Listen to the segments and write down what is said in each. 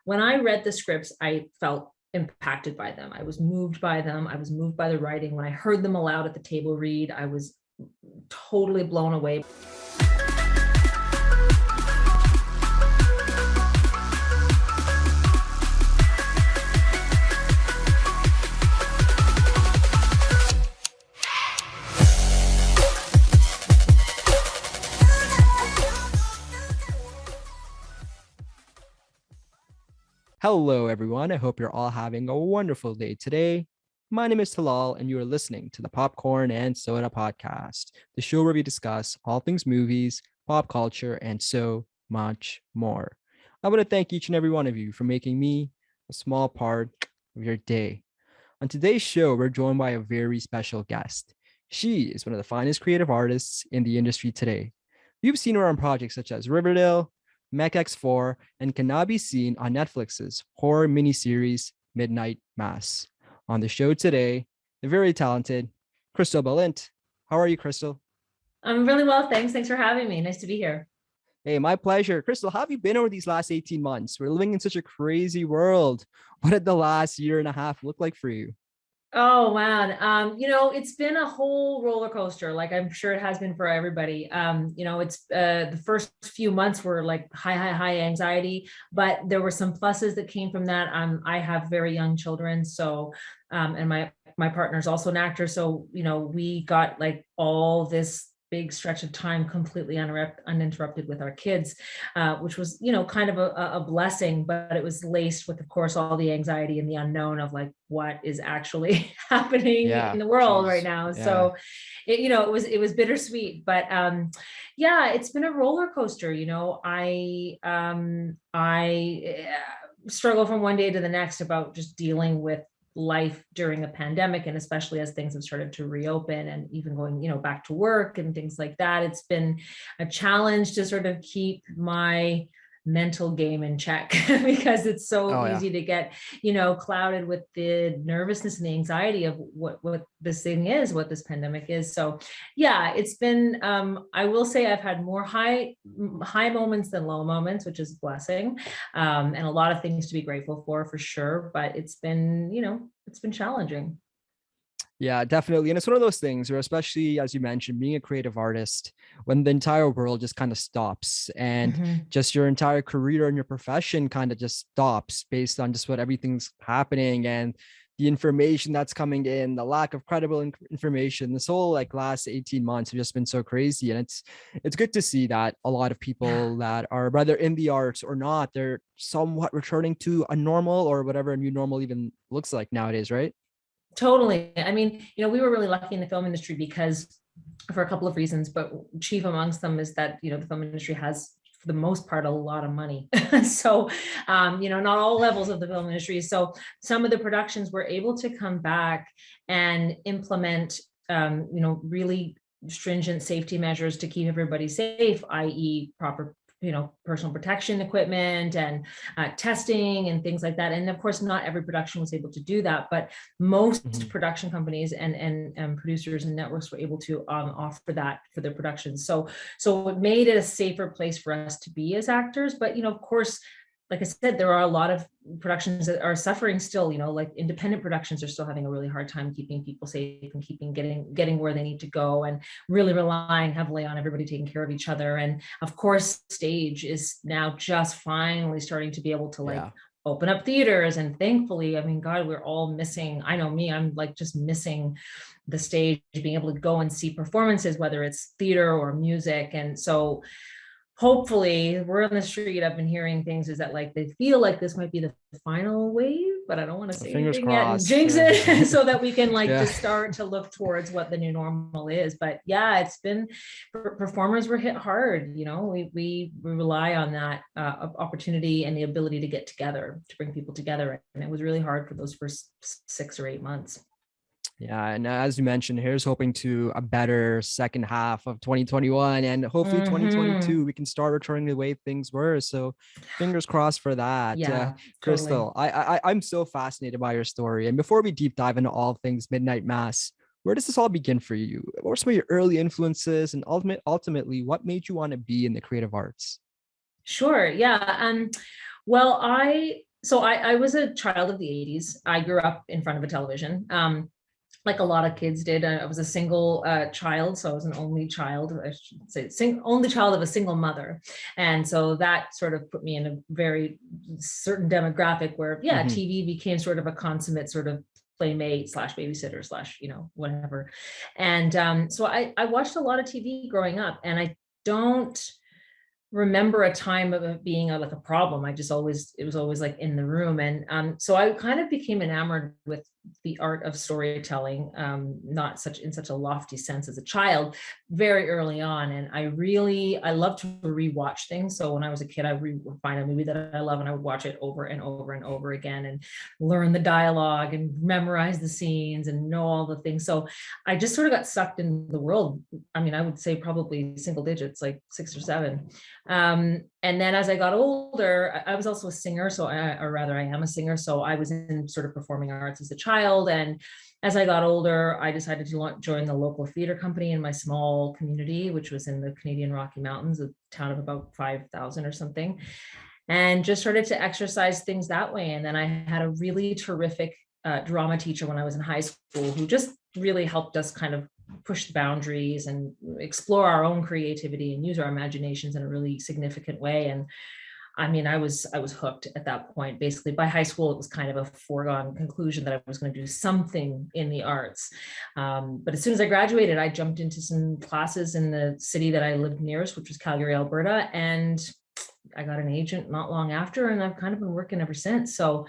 when I read the scripts, I felt impacted by them. I was moved by them. I was moved by the writing. When I heard them aloud at the table read, I was totally blown away. Hello, everyone. I hope you're all having a wonderful day today. My name is Talal, and you are listening to the Popcorn and Soda Podcast, the show where we discuss all things movies, pop culture, and so much more. I want to thank each and every one of you for making me a small part of your day. On today's show, we're joined by a very special guest. She is one of the finest creative artists in the industry today. You've seen her on projects such as Riverdale, Mech X4, and can now be seen on Netflix's horror miniseries Midnight Mass. On the show today, the very talented Crystal Balint. How are you, Crystal? I'm really well, thanks. Thanks for having me. Nice to be here. Hey, my pleasure. Crystal, how have you been over these last 18 months? We're living in such a crazy world. What did the last year and a half look like for you? Oh man, it's been a whole roller coaster, like I'm sure it has been for everybody. It's the first few months were like high anxiety, but there were some pluses that came from that. I have very young children, so and my partner's also an actor, so we got like all this big stretch of time completely uninterrupted with our kids, which was, kind of a blessing, but it was laced with, of course, all the anxiety and the unknown of like what is actually happening in the world right now. Yeah. So, it was bittersweet, but it's been a roller coaster. I struggle from one day to the next about just dealing with life during a pandemic, and especially as things have started to reopen and even going back to work and things like that. It's been a challenge to sort of keep my mental game in check because it's so easy to get clouded with the nervousness and the anxiety of what this thing is, what this pandemic is. So it's been I will say I've had more high moments than low moments, which is a blessing, and a lot of things to be grateful for sure, but it's been challenging. Yeah, definitely. And it's one of those things where, especially as you mentioned, being a creative artist, when the entire world just kind of stops and just your entire career and your profession kind of just stops based on just what everything's happening and the information that's coming in, the lack of credible information. This whole like last 18 months have just been so crazy. And it's good to see that a lot of people that are whether in the arts or not, they're somewhat returning to a normal or whatever a new normal even looks like nowadays, right? Totally. I mean, we were really lucky in the film industry because for a couple of reasons, but chief amongst them is that, the film industry has, for the most part, a lot of money. So, not all levels of the film industry. So some of the productions were able to come back and implement, really stringent safety measures to keep everybody safe, i.e. proper personal protection equipment and testing and things like that. And of course, not every production was able to do that, but most production companies and producers and networks were able to offer that for their productions. So it made it a safer place for us to be as actors. But, of course, like I said, there are a lot of productions that are suffering still, like independent productions are still having a really hard time keeping people safe and getting where they need to go, and really relying heavily on everybody taking care of each other. And of course, stage is now just finally starting to be able to open up theaters. And thankfully, I mean, God, we're all missing. I know me, I'm like just missing the stage, being able to go and see performances, whether it's theater or music. And so hopefully we're on the street. I've been hearing things is that like they feel like this might be the final wave, but I don't want to say anything yet and jinx it so that we can just start to look towards what the new normal is. But it's been, performers were hit hard. We rely on that opportunity and the ability to get together, to bring people together, and it was really hard for those first 6 or 8 months. Yeah, and as you mentioned, here's hoping to a better second half of 2021, and hopefully 2022 we can start returning the way things were. So fingers crossed for that. Yeah, Crystal, totally. I'm so fascinated by your story. And before we deep dive into all things Midnight Mass, where does this all begin for you? What were some of your early influences, and ultimately, what made you want to be in the creative arts? Sure. Yeah. Well, I So I was a child of the 80s. I grew up in front of a television. Like a lot of kids did. I was a single child, so I was an only child, I should say, only child of a single mother. And so that sort of put me in a very certain demographic where, yeah, Mhm. TV became sort of a consummate sort of playmate slash babysitter slash, whatever. And so I watched a lot of TV growing up, and I don't remember a time of it being like a problem. It was always like in the room. And so I kind of became enamored with the art of storytelling, not in such a lofty sense as a child, very early on. And I love to rewatch things. So when I was a kid, I would find a movie that I love and I would watch it over and over and over again and learn the dialogue and memorize the scenes and know all the things. So I just sort of got sucked in the world. I mean, I would say probably single digits, like 6 or 7. And then as I got older, I was also a singer. Or rather, I am a singer. So I was in sort of performing arts as a child. And as I got older, I decided to join the local theater company in my small community, which was in the Canadian Rocky Mountains, a town of about 5,000 or something, and just started to exercise things that way. And then I had a really terrific drama teacher when I was in high school who just really helped us kind of push the boundaries and explore our own creativity and use our imaginations in a really significant way. And I mean, I was hooked at that point. Basically, by high school, it was kind of a foregone conclusion that I was going to do something in the arts. But as soon as I graduated, I jumped into some classes in the city that I lived nearest, which was Calgary, Alberta, and I got an agent not long after, and I've kind of been working ever since. So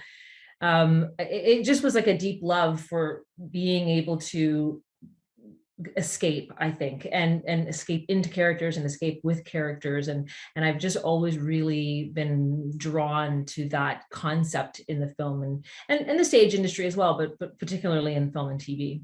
it just was like a deep love for being able to escape, I think, and escape into characters and escape with characters. And I've just always really been drawn to that concept in the film and the stage industry as well, but particularly in film and TV.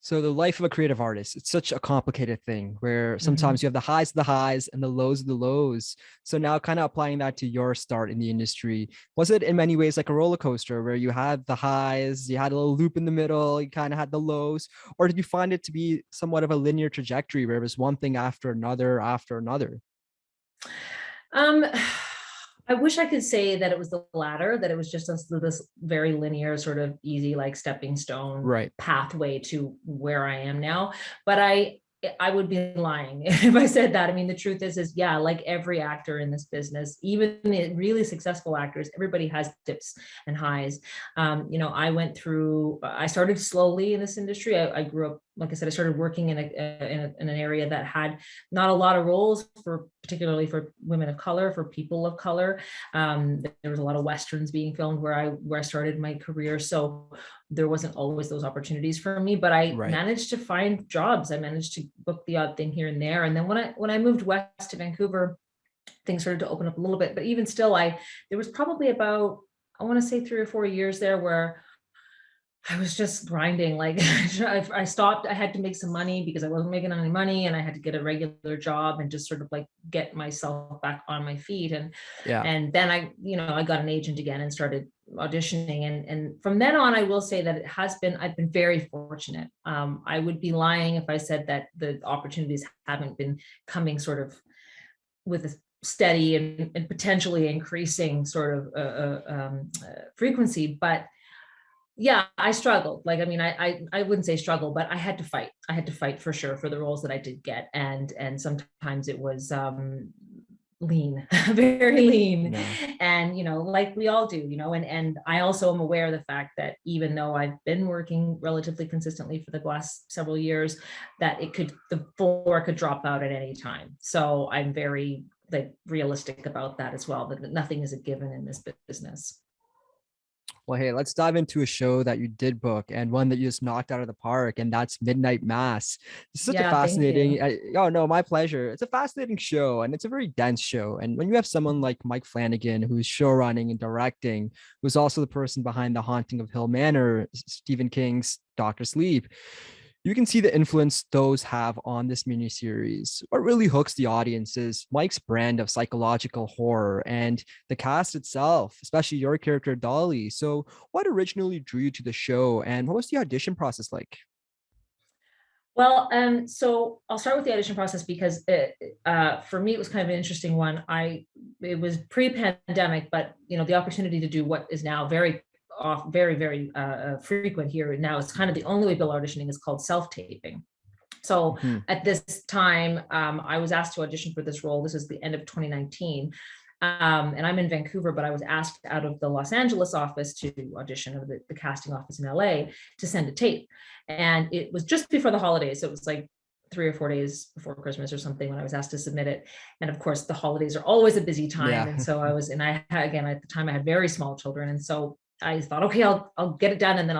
So the life of a creative artist, it's such a complicated thing where sometimes Mhm. you have the highs and the lows of the lows. So now kind of applying that to your start in the industry, was it in many ways like a roller coaster where you had the highs, you had a little loop in the middle, you kind of had the lows, or did you find it to be somewhat of a linear trajectory where it was one thing after another after another? Um, I wish I could say that it was the latter, that it was just this very linear, sort of easy, like stepping stone Right. pathway to where I am now. But I would be lying if I said that. I mean, the truth is yeah, like every actor in this business, even the really successful actors, everybody has dips and highs. I started slowly in this industry. I grew up, like I said, I started working in an area that had not a lot of roles particularly for women of color, for people of color. There was a lot of westerns being filmed where I started my career, so there wasn't always those opportunities for me. But I Right. managed to find jobs. I managed to book the odd thing here and there. And then when I moved west to Vancouver, things started to open up a little bit. But even still, there was probably about, I want to say, 3 or 4 years there where I was just grinding. Like I stopped. I had to make some money because I wasn't making any money, and I had to get a regular job and just sort of like get myself back on my feet. And Yeah. and then I got an agent again and started auditioning. And from then on, I will say that I've been very fortunate. I would be lying if I said that the opportunities haven't been coming sort of with a steady and potentially increasing sort of frequency. But yeah, I struggled. Like, I mean, I wouldn't say struggle, but I had to fight. I had to fight for sure for the roles that I did get. And sometimes it was lean, very lean. No. And, like we all do, and I also am aware of the fact that even though I've been working relatively consistently for the last several years, that the floor could drop out at any time. So I'm very like realistic about that as well, that nothing is a given in this business. Well, hey, let's dive into a show that you did book and one that you just knocked out of the park, and that's Midnight Mass. It's such a Yeah, thank fascinating, you. oh no, my pleasure. It's a fascinating show and it's a very dense show. And when you have someone like Mike Flanagan, who's show running and directing, who's also the person behind The Haunting of Hill Manor, Stephen King's Doctor Sleep, you can see the influence those have on this miniseries. What really hooks the audience is Mike's brand of psychological horror and the cast itself, especially your character, Dolly. So, what originally drew you to the show and what was the audition process like? Well, so I'll start with the audition process because for me, it was kind of an interesting one. It was pre-pandemic, but the opportunity to do what is now very, very frequent here now. It's kind of the only way Bill auditioning is called self-taping. So Mhm. at this time, I was asked to audition for this role. This is the end of 2019. And I'm in Vancouver, but I was asked out of the Los Angeles office to audition, or the casting office in LA, to send a tape. And it was just before the holidays. So it was like 3 or 4 days before Christmas or something when I was asked to submit it. And of course, the holidays are always a busy time. Yeah. And so again, at the time I had very small children. And so I thought, okay, I'll get it done, and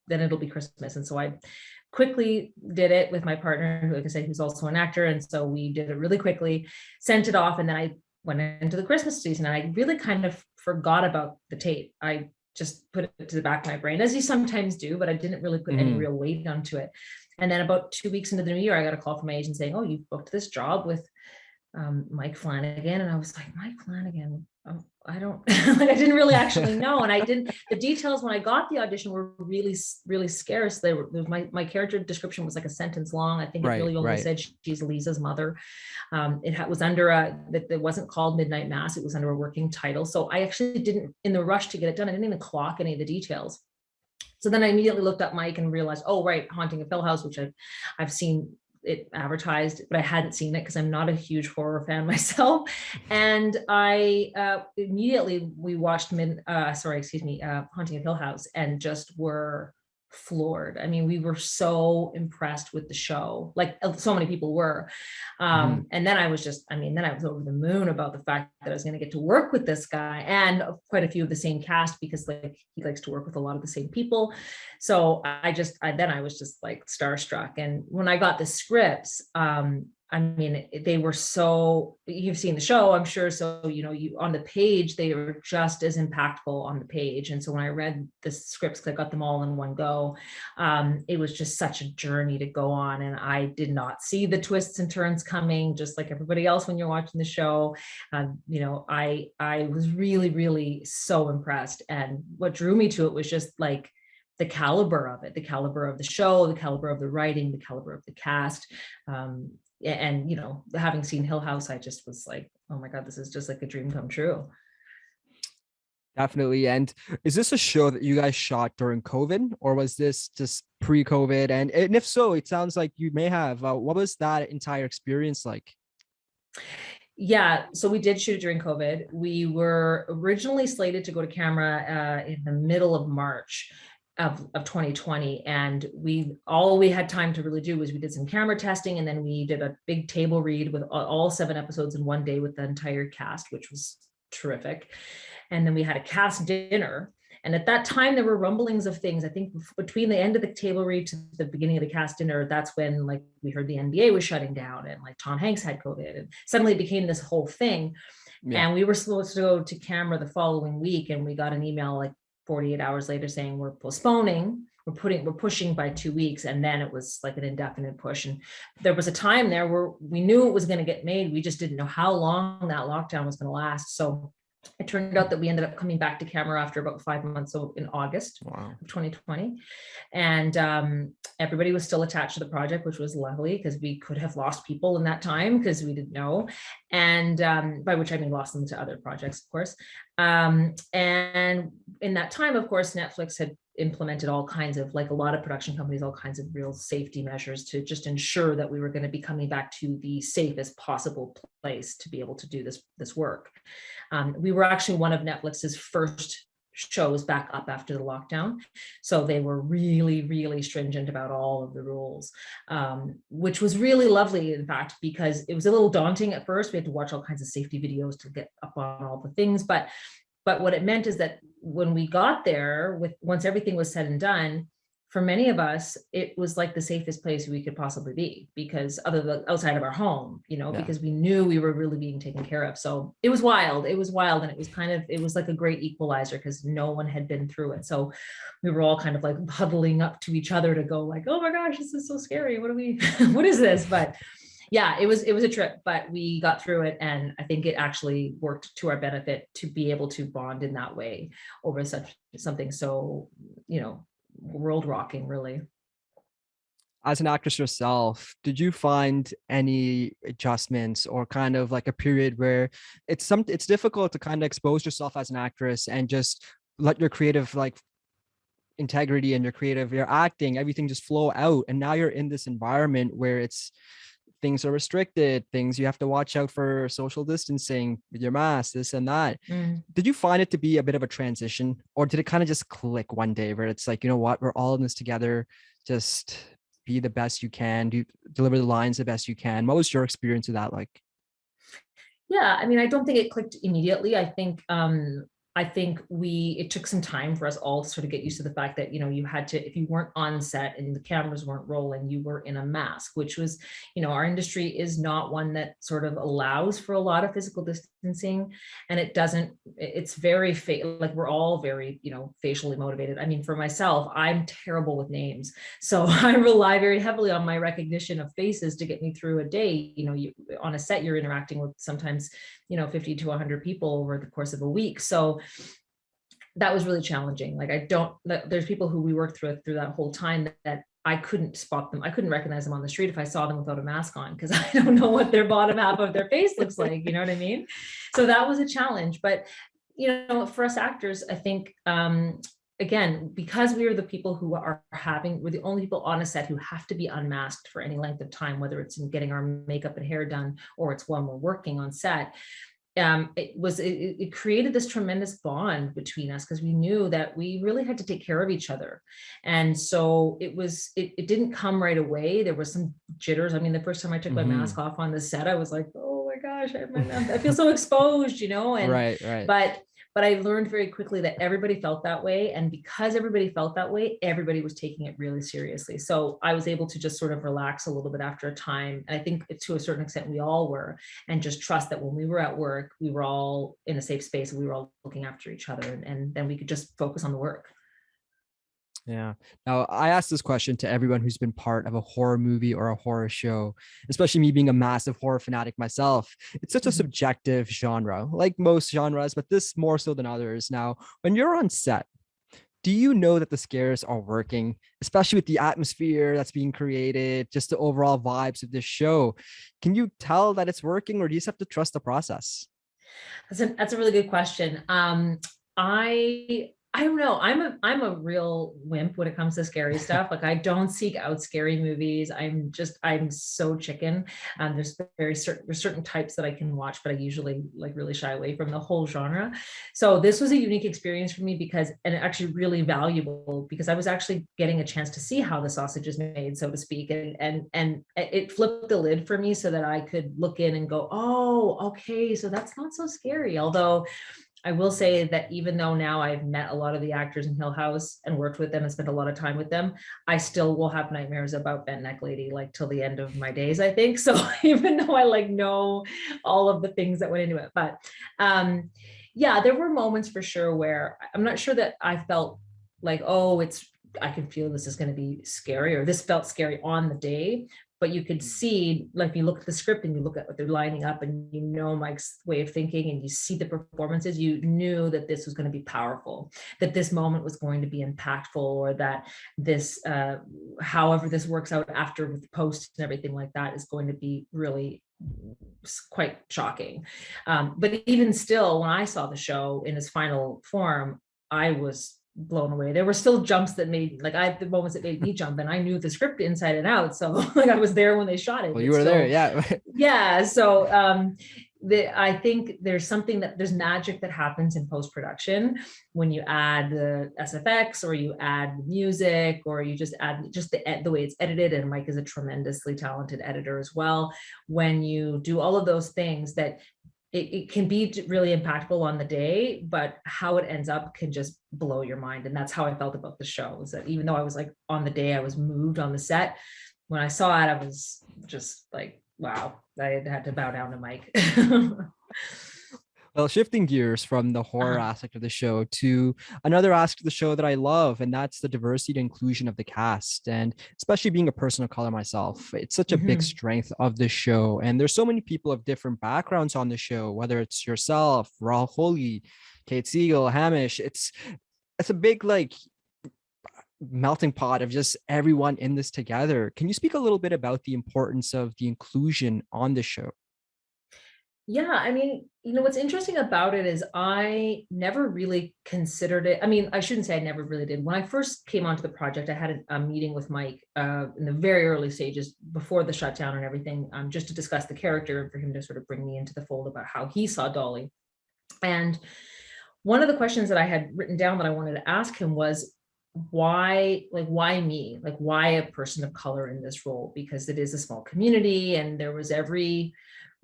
then it'll be Christmas. And so I quickly did it with my partner, who, like I say, who's also an actor. And so we did it really quickly, sent it off, and then I went into the Christmas season, and I really kind of forgot about the tape. I just put it to the back of my brain, as you sometimes do, but I didn't really put any Mhm. real weight onto it. And then about 2 weeks into the new year, I got a call from my agent saying, "Oh, you booked this job with Mike Flanagan." And I was like, "Mike Flanagan? Oh, I don't like, I didn't really actually know." And the details when I got the audition were really, really scarce. My character description was like a sentence long. I think it Right, really only right. said she's Lisa's mother. It was under that it wasn't called Midnight Mass. It was under a working title. So I actually didn't, in the rush to get it done, I didn't even clock any of the details. So then I immediately looked up Mike and realized, oh, right, Haunting of Hill House, which I've seen it advertised, but I hadn't seen it because I'm not a huge horror fan myself. And I immediately we watched Haunting of Hill House, and just were floored. I mean, we were so impressed with the show, like so many people were. Mhm. And then I was over the moon about the fact that I was going to get to work with this guy and quite a few of the same cast, because like he likes to work with a lot of the same people. So I was just like starstruck. And when I got the scripts, I mean, they were so, you've seen the show, I'm sure. So, you on the page, they were just as impactful on the page. And so when I read the scripts, 'cause I got them all in one go, it was just such a journey to go on. And I did not see the twists and turns coming, just like everybody else when you're watching the show. I was really, really so impressed. And what drew me to it was just like the caliber of it, the caliber of the show, the caliber of the writing, the caliber of the cast. And having seen Hill House, I just was like, oh my God, this is just like a dream come true. Definitely. And is this a show that you guys shot during COVID, or was this just pre-COVID? And if so, it sounds like you may have. What was that entire experience like? Yeah, so we did shoot it during COVID. We were originally slated to go to camera in the middle of March of 2020. And all we had time to really do was we did some camera testing, and then we did a big table read with all 7 episodes in one day with the entire cast, which was terrific. And then we had a cast dinner. And at that time, there were rumblings of things. I think between the end of the table read to the beginning of the cast dinner, that's when like we heard the NBA was shutting down, and like Tom Hanks had COVID, and suddenly it became this whole thing. Yeah. And we were supposed to go to camera the following week, and we got an email like 48 hours later saying we're postponing. We're pushing by 2 weeks, and then it was like an indefinite push. And there was a time there where we knew it was going to get made. We just didn't know how long that lockdown was going to last. So it turned out that we ended up coming back to camera after about 5 months, so in August Wow. of 2020. And everybody was still attached to the project, which was lovely, because we could have lost people in that time because we didn't know. And by which I mean lost them to other projects, of course. And in that time, of course, Netflix had implemented all kinds of, like a lot of production companies, all kinds of real safety measures to just ensure that we were going to be coming back to the safest possible place to be able to do this work. We were actually one of Netflix's first shows back up after the lockdown. So they were really, really stringent about all of the rules, which was really lovely, in fact, because it was a little daunting at first. We had to watch all kinds of safety videos to get up on all the things. But what it meant is that when we got there, once everything was said and done, for many of us, it was like the safest place we could possibly be, because outside of our home, Yeah. because we knew we were really being taken care of. So it was wild. It was wild. And it was like a great equalizer, because no one had been through it. So we were all kind of like huddling up to each other to go like, oh my gosh, this is so scary. What is this? But yeah, it was a trip, but we got through it. And I think it actually worked to our benefit to be able to bond in that way over something so, world rocking, really. As an actress yourself, did you find any adjustments or kind of like a period where it's difficult to kind of expose yourself as an actress and just let your creative like integrity and your acting, everything just flow out. And now you're in this environment where it's things are restricted, things you have to watch out for social distancing with your mask, this and that. Mm. Did you find it to be a bit of a transition, or did it kind of just click one day where it's like, you know what, we're all in this together, just be the best you can, deliver the lines the best you can? What was your experience of that like? Yeah, I mean, I don't think it clicked immediately. I think it took some time for us all to sort of get used to the fact that, you had to, if you weren't on set and the cameras weren't rolling, you were in a mask, which was, our industry is not one that sort of allows for a lot of physical distancing. And it's very, like we're all very, facially motivated. I mean, for myself, I'm terrible with names. So I rely very heavily on my recognition of faces to get me through a day. On a set, you're interacting with sometimes 50 to 100 people over the course of a week. So that was really challenging. Like there's people who we worked through that whole time that I couldn't spot them. I couldn't recognize them on the street if I saw them without a mask on, because I don't know what their bottom half of their face looks like. You know what I mean? So that was a challenge. But, for us actors, I think, again, because we are the people who we're the only people on a set who have to be unmasked for any length of time, whether it's in getting our makeup and hair done or it's when we're working on set. It created this tremendous bond between us because we knew that we really had to take care of each other. And so it didn't come right away. There was some jitters. I mean, the first time I took my mask off on the set, I was like, oh my gosh, I feel so exposed, and Right. but I learned very quickly that everybody felt that way. And because everybody felt that way, everybody was taking it really seriously. So I was able to just sort of relax a little bit after a time. And I think to a certain extent, we all were, and just trust that when we were at work, we were all in a safe space and we were all looking after each other. And then we could just focus on the work. Yeah. Now, I asked this question to everyone who's been part of a horror movie or a horror show, especially me being a massive horror fanatic myself. It's such a subjective genre, like most genres, but this more so than others. Now, when you're on set, do you know that the scares are working, especially with the atmosphere that's being created, just the overall vibes of this show? Can you tell that it's working, or do you just have to trust the process? That's a really good question. I don't know. I'm a real wimp when it comes to scary stuff. Like I don't seek out scary movies. I'm so chicken. There's certain types that I can watch, but I usually like really shy away from the whole genre. So this was a unique experience for me and actually really valuable because I was actually getting a chance to see how the sausage is made, so to speak. And it flipped the lid for me so that I could look in and go, oh, okay, so that's not so scary. Although I will say that even though now I've met a lot of the actors in Hill House and worked with them and spent a lot of time with them, I still will have nightmares about Bent Neck Lady, like till the end of my days, I think. So even though I like know all of the things that went into it, but yeah, there were moments for sure where I'm not sure that I felt like, oh, I can feel this is going to be scary, or this felt scary on the day. But you could see, like you look at the script and you look at what they're lining up and Mike's way of thinking and you see the performances, you knew that this was going to be powerful, that this moment was going to be impactful, or that this, however this works out after with the post and everything like that, is going to be really quite shocking. But even still, when I saw the show in its final form, I was blown away. There were still jumps that made the moments that made me jump, and I knew the script inside and out. So like I was there when they shot it. Well, you were there, yeah. Yeah. So I think there's magic that happens in post-production when you add the SFX or you add the music or you just add the way it's edited. And Mike is a tremendously talented editor as well. When you do all of those things, that it can be really impactful on the day, but how it ends up can just blow your mind. And that's how I felt about the show, is that even though I was like on the day I was moved on the set, when I saw it, I was just like, wow, I had to bow down to Mike. Well, shifting gears from the horror aspect of the show to another aspect of the show that I love, and that's the diversity and inclusion of the cast. And especially being a person of color myself, it's such a big strength of the show. And there's so many people of different backgrounds on the show, whether it's yourself, Rahul Holy, Kate Siegel, Hamish. It's a big, like, melting pot of just everyone in this together. Can you speak a little bit about the importance of the inclusion on the show? Yeah, I mean, what's interesting about it is I never really considered it. I mean, I shouldn't say I never really did. When I first came onto the project, I had a meeting with Mike in the very early stages before the shutdown and everything, just to discuss the character and for him to sort of bring me into the fold about how he saw Dolly. And one of the questions that I had written down that I wanted to ask him was, why me? Like, why a person of color in this role? Because it is a small community, and there was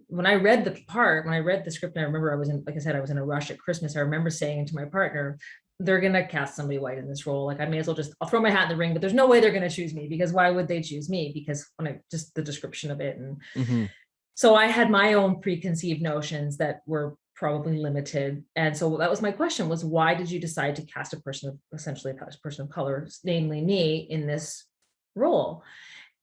when I read the script, and I remember like I said, I was in a rush at Christmas. I remember saying to my partner, they're going to cast somebody white in this role. Like, I may as well I'll throw my hat in the ring, but there's no way they're going to choose me, because why would they choose me? Because just the description of it. And Mm-hmm. so I had my own preconceived notions that were probably limited. And so that was my question, was why did you decide to cast essentially a person of color, namely me, in this role?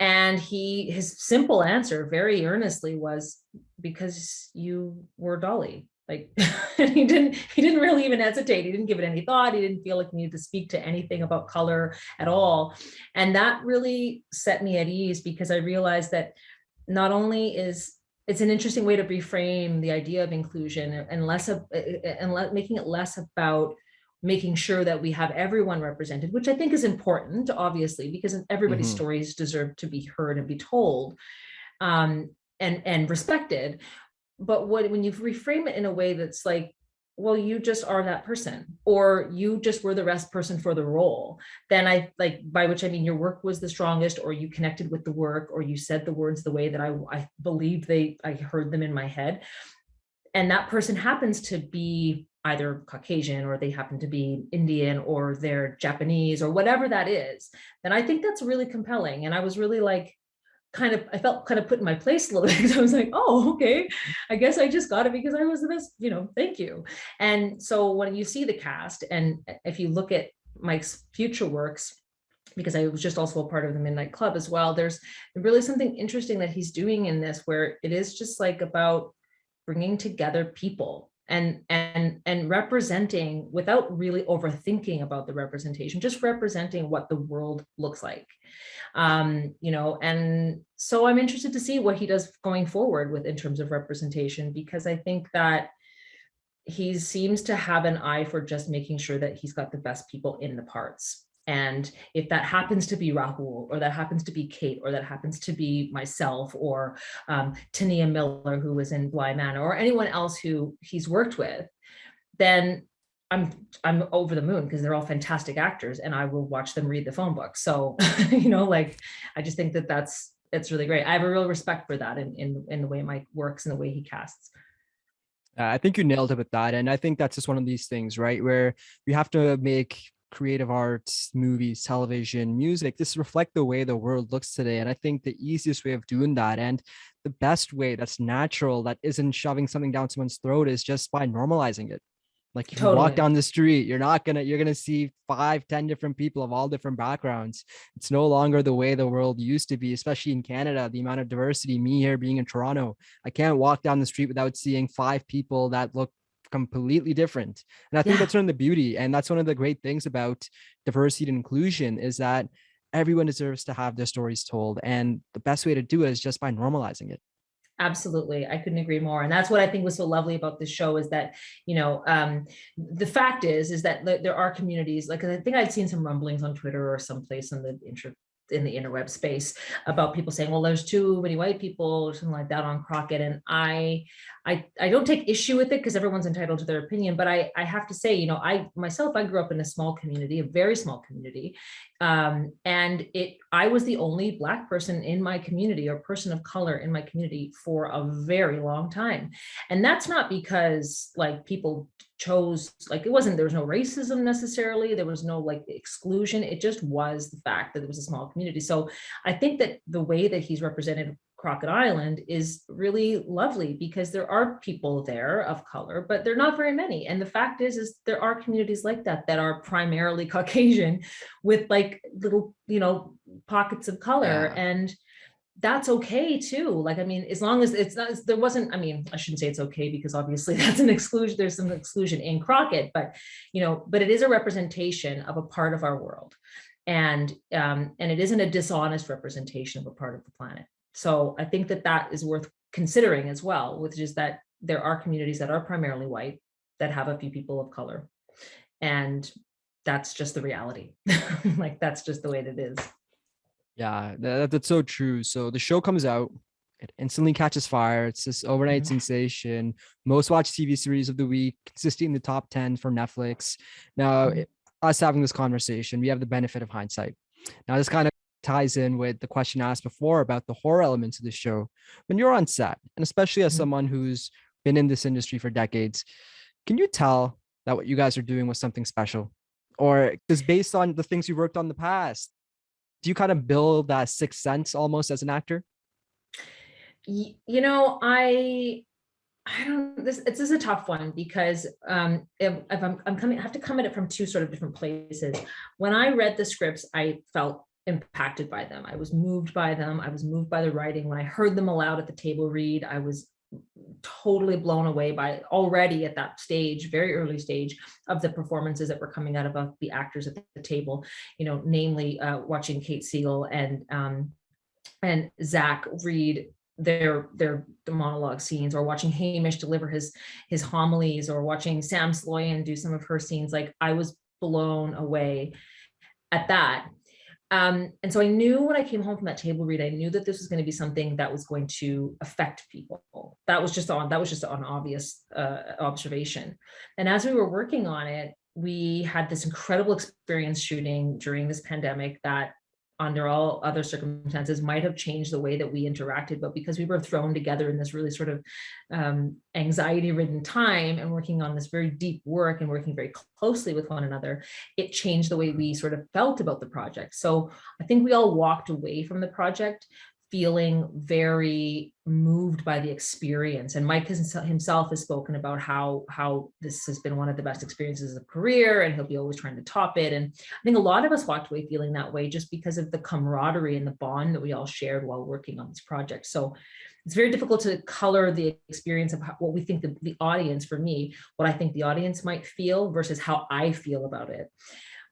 And his simple answer very earnestly was, because you were Dolly. Like, he didn't really even hesitate. He didn't give it any thought. He didn't feel like he needed to speak to anything about color at all. And that really set me at ease, because I realized that not only is it's an interesting way to reframe the idea of inclusion, and making it less about making sure that we have everyone represented, which I think is important, obviously, because everybody's Mm-hmm. stories deserve to be heard and be told, and respected. But when you reframe it in a way that's like, well, you just are that person, or you just were the best person for the role, then by which I mean your work was the strongest, or you connected with the work, or you said the words the way that I believed I heard them in my head. And that person happens to be either Caucasian, or they happen to be Indian, or they're Japanese, or whatever that is, then I think that's really compelling. And I was really like, I felt kind of put in my place a little bit, because I was like, oh, okay, I guess I just got it because I was the best, thank you. And so when you see the cast, and if you look at Mike's future works, because I was just also a part of the Midnight Club as well, there's really something interesting that he's doing in this, where it is just like about bringing together people and representing without really overthinking about the representation, just representing what the world looks like. And so I'm interested to see what he does going forward in terms of representation, because I think that he seems to have an eye for just making sure that he's got the best people in the parts. And if that happens to be Rahul, or that happens to be Kate, or that happens to be myself, or Tania Miller, who was in Bly Manor, or anyone else who he's worked with, then I'm over the moon, because they're all fantastic actors, and I will watch them read the phone book. So, I just think it's really great. I have a real respect for that in the way Mike works and the way he casts. I think you nailed it with that. And I think that's just one of these things, right? Where we have to make creative arts, movies, television, music, this reflect the way the world looks today. And I think the easiest way of doing that, and the best way that's natural, that isn't shoving something down someone's throat, is just by normalizing it. Like, if you walk Totally. down the street, you're gonna see 5, 10 different people of all different backgrounds. It's no longer the way the world used to be, especially in Canada, the amount of diversity. Me here being in Toronto, I can't walk down the street without seeing 5 people that look completely different. And I think Yeah. that's one of the beauty, and that's one of the great things about diversity and inclusion, is that everyone deserves to have their stories told. And the best way to do it is just by normalizing it. Absolutely. I couldn't agree more. And that's what I think was so lovely about this show, is that, the fact is that there are communities, like, I think I'd seen some rumblings on Twitter or someplace in the interweb space about people saying, well, there's too many white people or something like that on Crockett. And I don't take issue with it, because everyone's entitled to their opinion. But I have to say, I grew up in a small community, a very small community. And I was the only Black person in my community, or person of color in my community, for a very long time. And that's not because like people chose, like, there was no racism necessarily, there was no like exclusion, it just was the fact that it was a small community. So I think that the way that he's represented Crockett Island is really lovely, because there are people there of color, but they're not very many. And the fact is there are communities like that are primarily Caucasian, with like little, pockets of color. Yeah. And that's okay too. Like, I mean, as long as it's not, there wasn't, I mean, I shouldn't say it's okay, because obviously that's an exclusion. There's some exclusion in Crockett, but it is a representation of a part of our world. and it isn't a dishonest representation of a part of the planet. So I think that is worth considering as well, which is that there are communities that are primarily white that have a few people of color, and that's just the reality. Like, that's just the way that it is. Yeah, that's so true. So the show comes out, it instantly catches fire. It's this overnight Mhm. sensation, most watched TV series of the week, consistently in the top 10 for Netflix. Now, Mhm. us having this conversation, we have the benefit of hindsight. Now, this kind of ties in with the question asked before about the horror elements of the show. When you're on set, and especially as Mhm. someone who's been in this industry for decades, can you tell that what you guys are doing was something special? Or just based on the things you worked on in the past, do you kind of build that sixth sense almost as an actor? You know, I don't, this is a tough one because if I'm coming, I have to come at it from two sort of different places. When I read the scripts, I felt impacted by them. I was moved by them. I was moved by the writing. When I heard them aloud at the table read, I was totally blown away by, already at that stage, very early stage, of the performances that were coming out of the actors at the table, namely watching Kate Siegel and Zach read the monologue scenes, or watching Hamish deliver his homilies, or watching Sam Sloyan do some of her scenes. Like, I was blown away at that. And so I knew when I came home from that table read, I knew that this was going to be something that was going to affect people. That was just an obvious observation. And as we were working on it, we had this incredible experience shooting during this pandemic that, under all other circumstances, might have changed the way that we interacted, but because we were thrown together in this really sort of anxiety-ridden time, and working on this very deep work and working very closely with one another, it changed the way we sort of felt about the project. So I think we all walked away from the project feeling very moved by the experience. And Mike himself has spoken about how this has been one of the best experiences of career, and he'll be always trying to top it. And I think a lot of us walked away feeling that way just because of the camaraderie and the bond that we all shared while working on this project. So it's very difficult to color the experience of what we think the audience, for me, what I think the audience might feel versus how I feel about it.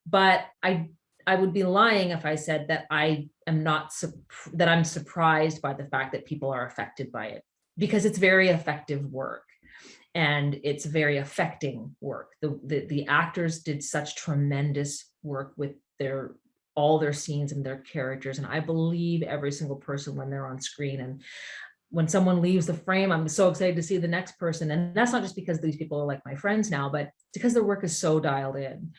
But I would be lying if I said that I am not that I'm surprised by the fact that people are affected by it, because it's very effective work and it's very affecting work. The actors did such tremendous work with all their scenes and their characters, and I believe every single person when they're on screen. And when someone leaves the frame, I'm so excited to see the next person. And that's not just because these people are like my friends now, but because their work is so dialed in,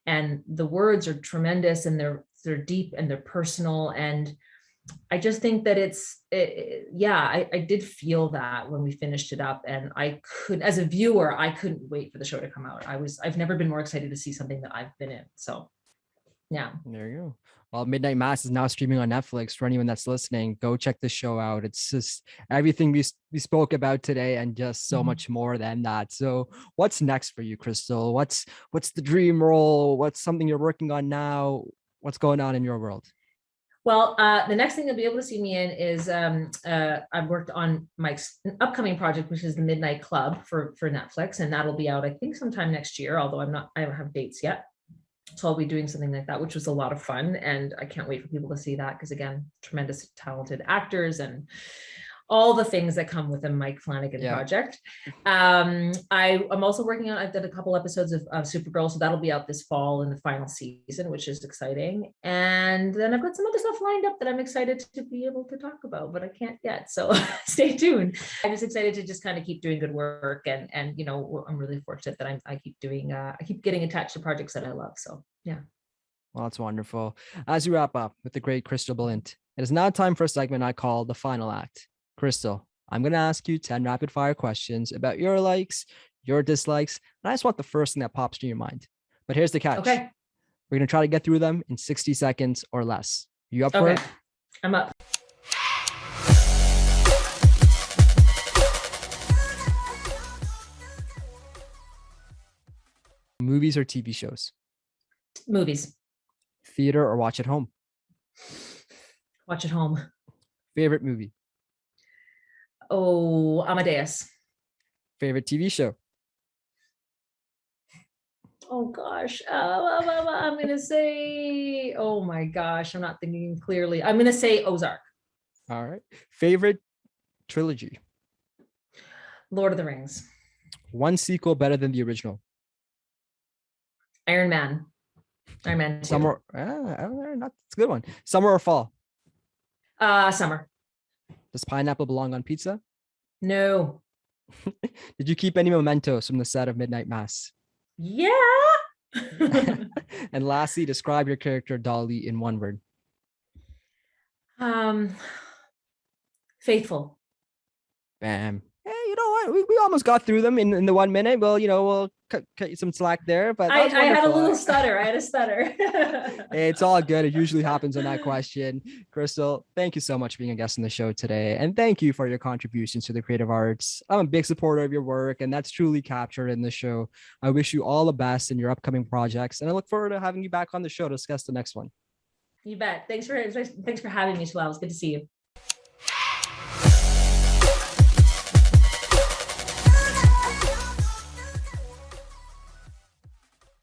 and the words are tremendous, and they're deep and they're personal. And I just think that I did feel that when we finished it up, and as a viewer, I couldn't wait for the show to come out. I've never been more excited to see something that I've been in. So yeah. There you go. Well, Midnight Mass is now streaming on Netflix. For anyone that's listening, go check the show out. It's just everything we spoke about today, and just so Mhm. much more than that. So, what's next for you, Crystal? What's the dream role? What's something you're working on now? What's going on in your world? Well, the next thing you'll be able to see me in is I've worked on Mike's upcoming project, which is the Midnight Club for Netflix, and that'll be out, I think, sometime next year. Although I don't have dates yet. So I'll be doing something like that, which was a lot of fun. And I can't wait for people to see that, because, again, tremendous, talented actors and all the things that come with a Mike Flanagan Yeah. project. I'm also working on, I've done a couple episodes of Supergirl, so that'll be out this fall in the final season, which is exciting. And then I've got some other stuff lined up that I'm excited to be able to talk about, but I can't yet. So stay tuned. I'm just excited to just kind of keep doing good work. And I'm really fortunate that I keep doing, I keep getting attached to projects that I love. So yeah. Well, that's wonderful. As we wrap up with the great Crystal Balint, it is now time for a segment I call the final act. Crystal, I'm going to ask you 10 rapid fire questions about your likes, your dislikes, and I just want the first thing that pops to your mind. But here's the catch. Okay. We're going to try to get through them in 60 seconds or less. You up for Okay. it? I'm up. Movies or TV shows? Movies. Theater or watch at home? Watch at home. Favorite movie? Oh, Amadeus. Favorite TV show? Oh, Oh gosh. I'm gonna say, oh my gosh, I'm not thinking clearly. I'm gonna say Ozark. All right. Favorite trilogy? Lord of the Rings. One sequel better than the original? Iron Man. Iron Man 2. Summer. Not it's a good one. Summer or fall? Summer. Does pineapple belong on pizza? No. Did you keep any mementos from the set of Midnight Mass? Yeah. And lastly, describe your character Dolly in one word. um Faithful. Bam. Hey, you know what? We almost got through them in the 1 minute. Well, we'll cut you some slack there, but that was I had a wonderful. little stutter. I had a stutter. It's all good. It usually happens on that question. Crystal, thank you so much for being a guest on the show today. And thank you for your contributions to the creative arts. I'm a big supporter of your work, and that's truly captured in the show. I wish you all the best in your upcoming projects, and I look forward to having you back on the show to discuss the next one. You bet. Thanks for having me, Shalal. It's good to see you.